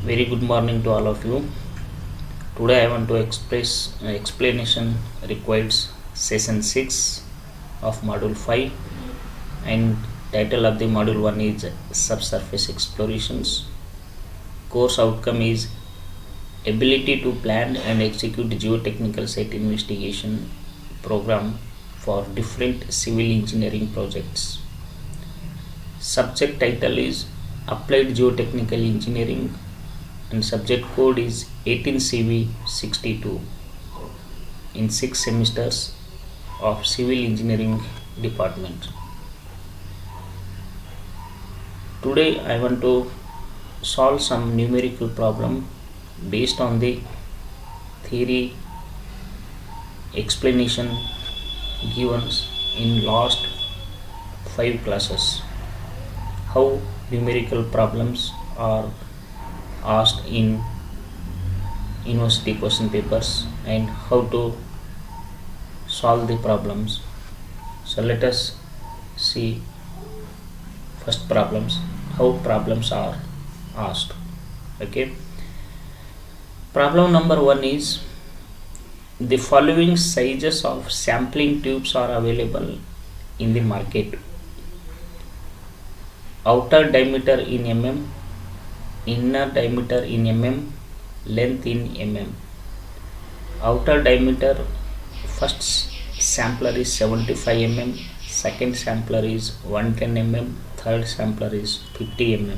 Very good morning to all of you. Today I want to express explanation requires session 6 of module 5, and title of the module 1 is subsurface explorations. Course outcome is ability to plan and execute geotechnical site investigation program for different civil engineering projects. Subject title is applied geotechnical engineering and subject code is 18CV62 in 6 semesters of civil engineering department. Today I want to solve some numerical problem based on the theory explanation given in last 5 classes. How numerical problems are asked in university question papers and how to solve the problems. So let us see first problems, how problems are asked. Okay, problem number 1 is the following sizes of sampling tubes are available in the market: outer diameter in mm, inner diameter in mm, length in mm. Outer diameter, first sampler is 75 mm, second sampler is 110 mm, third sampler is 50 mm.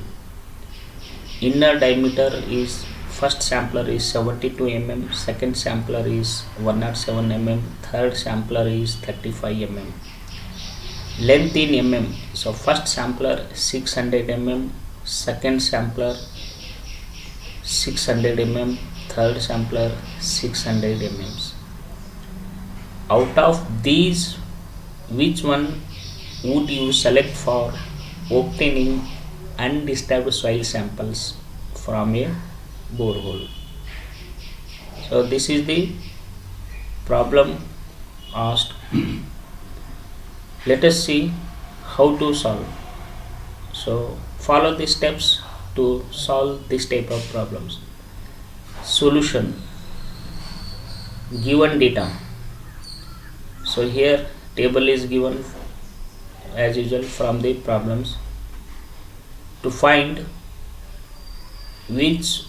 Inner diameter is, first sampler is 72 mm, second sampler is 107 mm, third sampler is 35 mm. Length in mm, so first sampler 600 mm, second sampler 600 mm, third sampler 600 mm. Out of these, which one would you select for obtaining undisturbed soil samples from a borehole? So this is the problem asked. Let us see how to solve. So follow the steps to solve this type of problems. Solution: given data. So here table is given as usual from the problems. To find which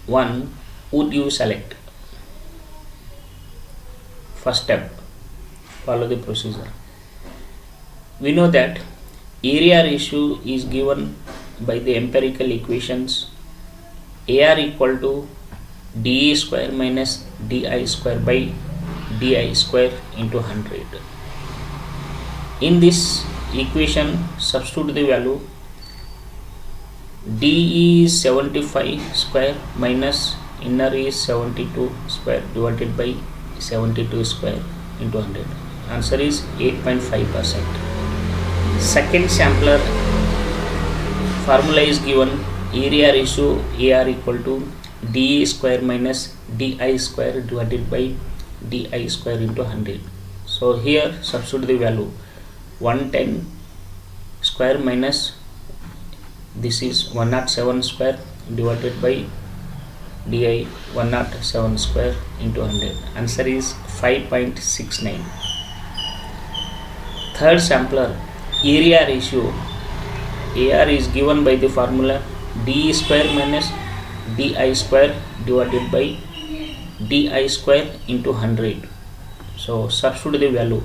one would you select? First step, follow the procedure. We know that area ratio is given by the empirical equations AR equal to dA square minus DI square by DI square into 100. In this equation, substitute the value. DE is 75 square minus inner is 72 square divided by 72 square into 100. Answer is 8.5%. Second sampler formula is given, area ratio AR equal to dA square minus DI square divided by DI square into 100. So here substitute the value, 110 square minus this is 107 square divided by DI 107 square into 100. Answer is 5.69. Third sampler area ratio AR is given by the formula dE square minus DI square divided by DI square into 100. So substitute the value,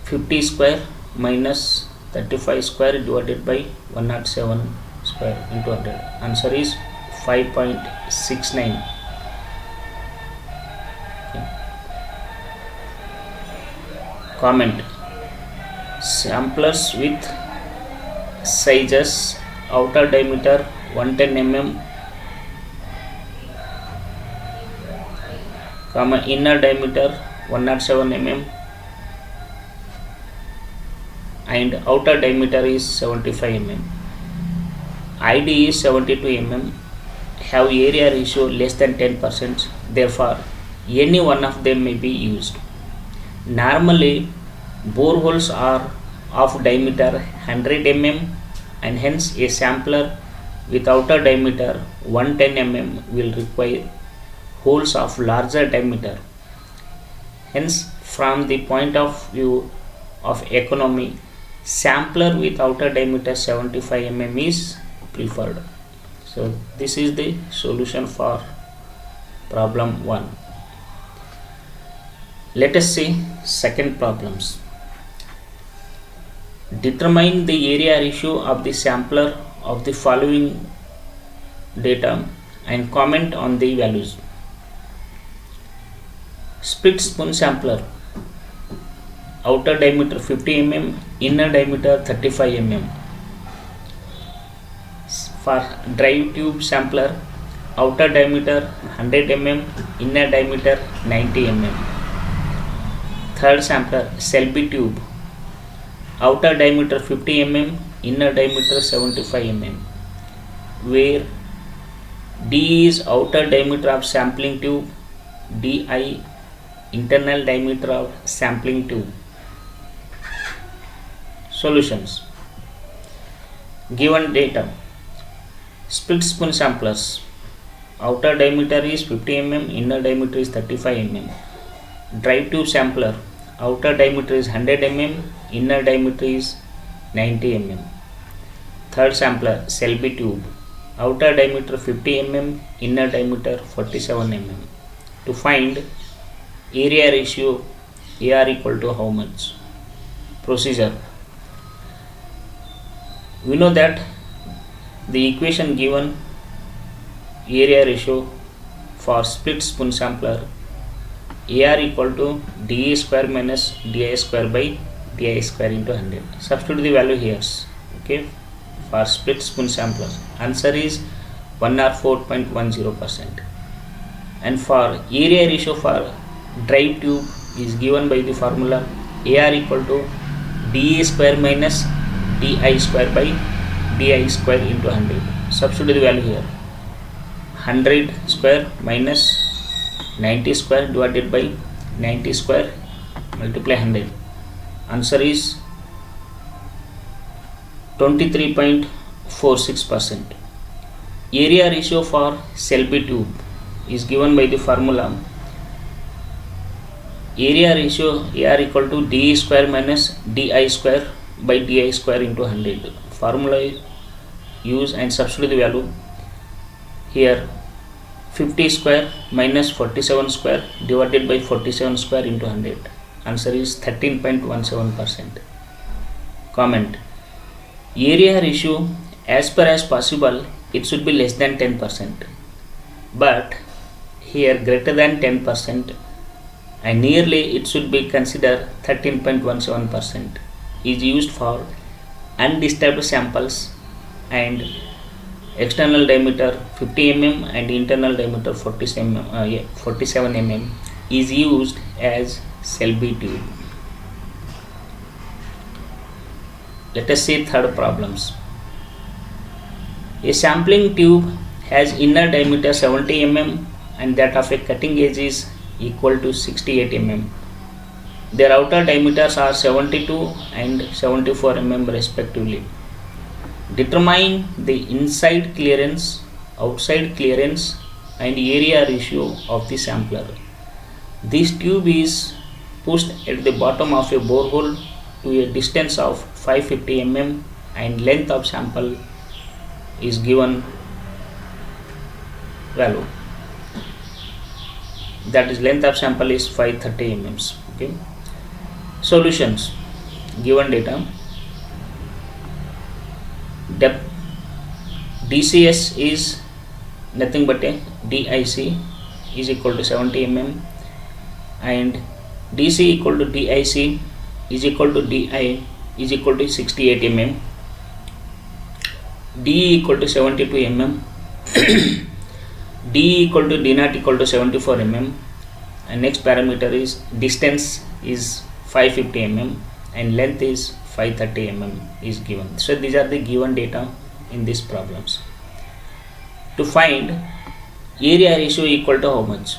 50 square minus 35 square divided by 107 square into 100. Answer is 5.69. Okay. Comment: samplers with sizes outer diameter 110 mm, inner diameter 107 mm and outer diameter is 75 mm. ID is 72 mm, have area ratio less than 10%, therefore any one of them may be used. Normally boreholes are of diameter 100 mm and hence a sampler with outer diameter 110 mm will require holes of larger diameter. Hence, from the point of view of economy, sampler with outer diameter 75 mm is preferred. So this is the solution for problem 1. Let us see second problems. Determine the area ratio of the sampler of the following data and comment on the values. Split spoon sampler, outer diameter 50 mm, inner diameter 35 mm. For drive tube sampler, outer diameter 100 mm, inner diameter 90 mm. Third sampler, Selby tube, outer diameter 50 mm, inner diameter 75 mm, where D is outer diameter of sampling tube, Di internal diameter of sampling tube. Solutions. Given data: split spoon samplers, outer diameter is 50 mm, inner diameter is 35 mm. Drive tube sampler, outer diameter is 100 mm, inner diameter is 90 mm. Third sampler, Selby tube, outer diameter 50 mm, inner diameter 47 mm. To find area ratio, AR equal to how much? Procedure. We know that the equation given area ratio for split spoon sampler, AR equal to dA square minus DI square by DI square into 100. Substitute the value here. Okay, for split spoon samplers, answer is 104.10%. And for area ratio for drive tube is given by the formula AR equal to dA square minus DI square by DI square into 100. Substitute the value here. 100 square minus 90 square divided by 90 square multiply 100. Answer is 23.46%. Area ratio for Selby tube is given by the formula area ratio AR equal to dA square minus DI square by DI square into 100. Formula use and substitute the value here. 50 square minus 47 square divided by 47 square into 100. Answer is 13.17%. Comment. Area ratio, as per as possible, it should be less than 10%. But here greater than 10% and nearly it should be considered 13.17% is used for undisturbed samples and external diameter 50 mm and internal diameter 47 mm is used as Selby tube. Let us see third problems. A sampling tube has inner diameter 70 mm and that of a cutting edge is equal to 68 mm. Their outer diameters are 72 and 74 mm respectively. Determine the inside clearance, outside clearance and area ratio of the sampler. This tube is pushed at the bottom of a borehole to a distance of 550 mm and length of sample is given value, that is length of sample is 530 mm. Okay. Solutions. Given data: depth DCS is nothing but a DIC is equal to 70 mm and DC equal to DIC is equal to DI is equal to 68 mm, DE equal to 72 mm, DE equal to D0 equal to 74 mm, and next parameter is distance is 550 mm and length is 530 mm is given. So these are the given data in these problems. To find area ratio equal to how much?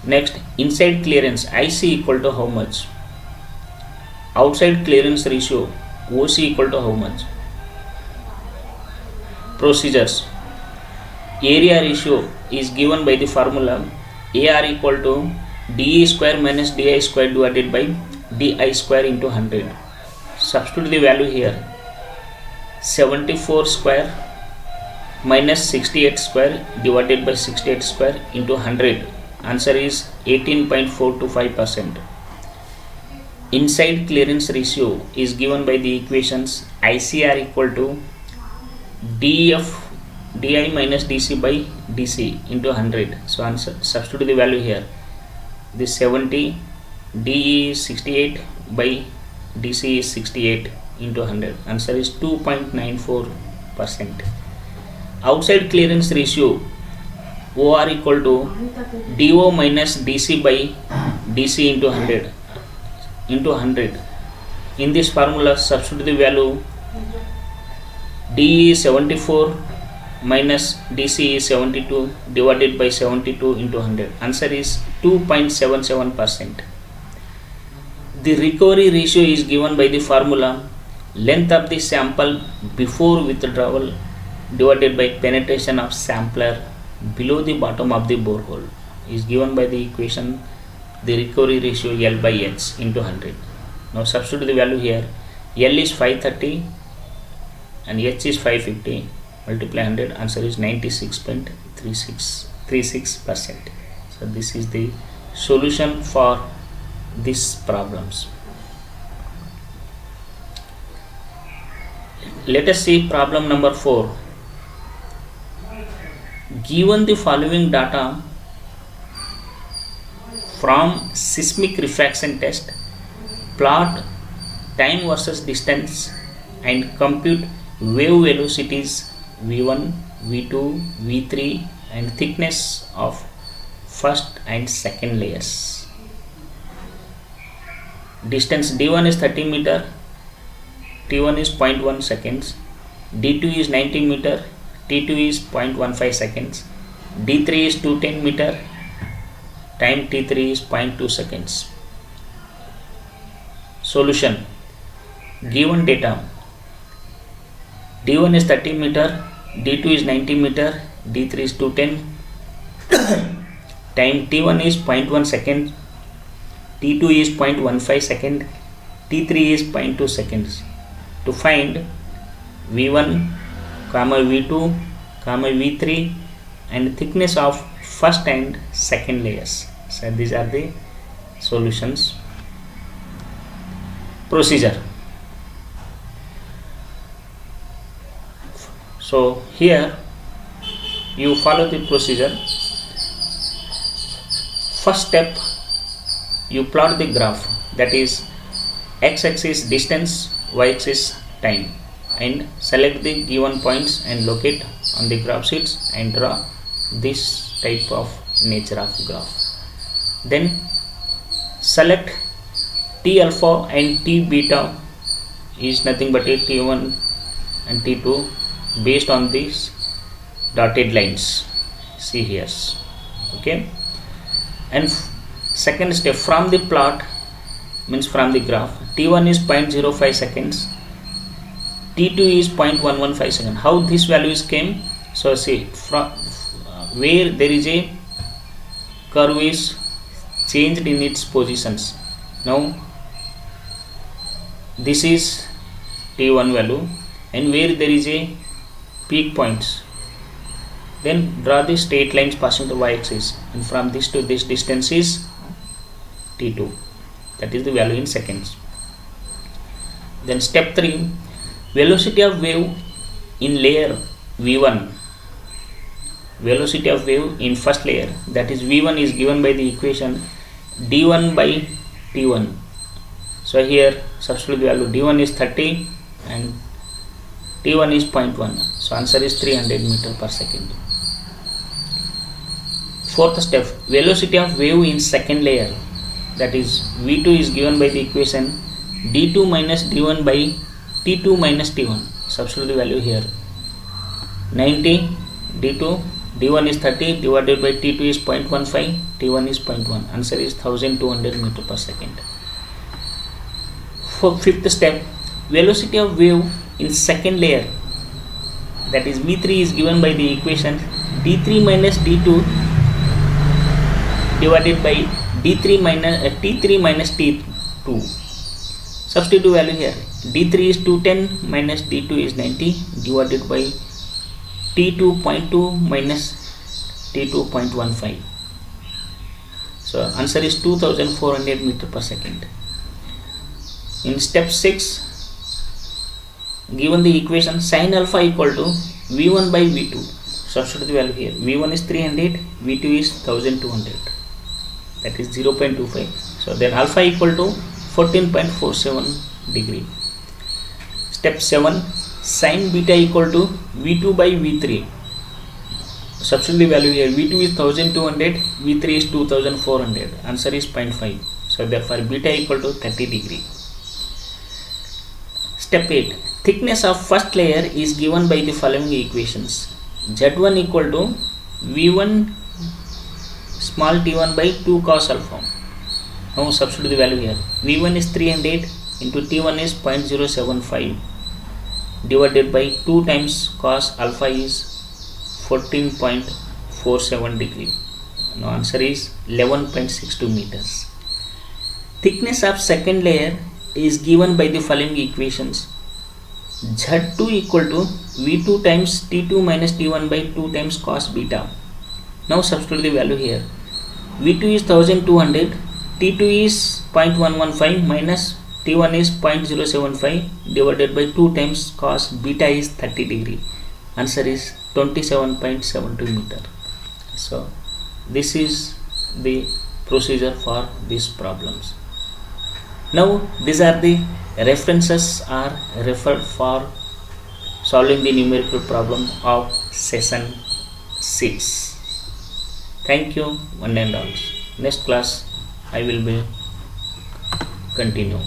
Next, inside clearance IC equal to how much? Outside clearance ratio OC equal to how much? Procedures. Area ratio is given by the formula AR equal to DE square minus DI square divided by DI square into 100. Substitute the value here. 74 square minus 68 square divided by 68 square into 100. Answer is 18.425%. Inside clearance ratio is given by the equations ICR equal to DF DI minus DC by DC into 100. So answer, substitute the value here. This 70, DE is 68 by DC is 68 into 100. Answer is 2.94%. Outside clearance ratio OR equal to DO minus DC by DC into 100 into 100. In this formula, substitute the value. DE is 74 minus DC is 72 divided by 72 into 100. Answer is 2.77%. The recovery ratio is given by the formula length of the sample before withdrawal divided by penetration of sampler below the bottom of the borehole is given by the equation the recovery ratio L by H into 100. Now substitute the value here. L is 530 and H is 550. Multiply 100. Answer is 96.36%. So this is the solution for these problems. Let us see problem number 4. Given the following data from seismic refraction test, plot time versus distance and compute wave velocities V1, V2, V3 and thickness of first and second layers. Distance D1 is 30 meter, T1 is 0.1 seconds, D2 is 90 meter, T2 is 0.15 seconds, D3 is 210 meter, time T3 is 0.2 seconds. Solution. Given data, D1 is 30 meter, D2 is 90 meter, D3 is 210, time T1 is 0.1 second, T2 is 0.15 second, T3 is 0.2 seconds. To find V1, V2, V3 and thickness of first and second layers. So these are the solutions. Procedure. So here you follow the procedure. First step, you plot the graph, that is x-axis distance, y-axis time, and select the given points and locate on the graph sheets and draw this type of nature of graph. Then select T alpha and T beta is nothing but a T1 and T2 based on these dotted lines. See here. Okay. And second step, from the plot means from the graph, T1 is 0.05 seconds, T2 is 0.115 seconds. How these values came? So see, from where there is a curve is changed in its positions. Now this is T1 value, and where there is a peak points, then draw the straight lines passing the y-axis, and from this to this distance is T2, that is the value in seconds. Then step 3, velocity of wave in layer V1, velocity of wave in first layer, that is V1 is given by the equation D1 by T1. So here substitute the value. D1 is 30 and T1 is 0.1. So answer is 300 meter per second. Fourth step, velocity of wave in second layer, that is V2 is given by the equation D2 minus D1 by T2 minus T1. Substitute the value here. 90 D2, D1 is 30 divided by T2 is 0.15, T1 is 0.1. Answer is 1200 meter per second. For fifth step, velocity of wave in second layer, that is V3 is given by the equation D3 minus D2 divided by D3 minus T3 minus T2. Substitute value here. D3 is 210 minus D2 is 90 divided by T2.2 minus T2.15. So answer is 2400 meter per second. In step 6, given the equation sin alpha equal to V1 by V2. Substitute the value here. V1 is 300, V2 is 1200. That is 0.25. So then alpha equal to 14.47 degree. Step 7, sin beta equal to V2 by V3. Substitute the value here. V2 is 1200, V3 is 2400. Answer is 0.5. So therefore beta equal to 30 degree. Step 8, thickness of first layer is given by the following equations. Z1 equal to V1 small t1 by 2 cos alpha. Now substitute the value here. V1 is 300 into t1 is 0.075 divided by 2 times cos alpha is 14.47 degree. Now answer is 11.62 meters. Thickness of second layer is given by the following equations. Z2 equal to V2 times T2 minus T1 by 2 times cos beta. Now substitute the value here. V2 is 1200, T2 is 0.115 minus T1 is 0.075 divided by 2 times cos beta is 30 degree. Answer is 27.72 meter. So this is the procedure for these problems. Now these are the references are referred for solving the numerical problem of session 6. Thank you one and all. Next class I will be continue.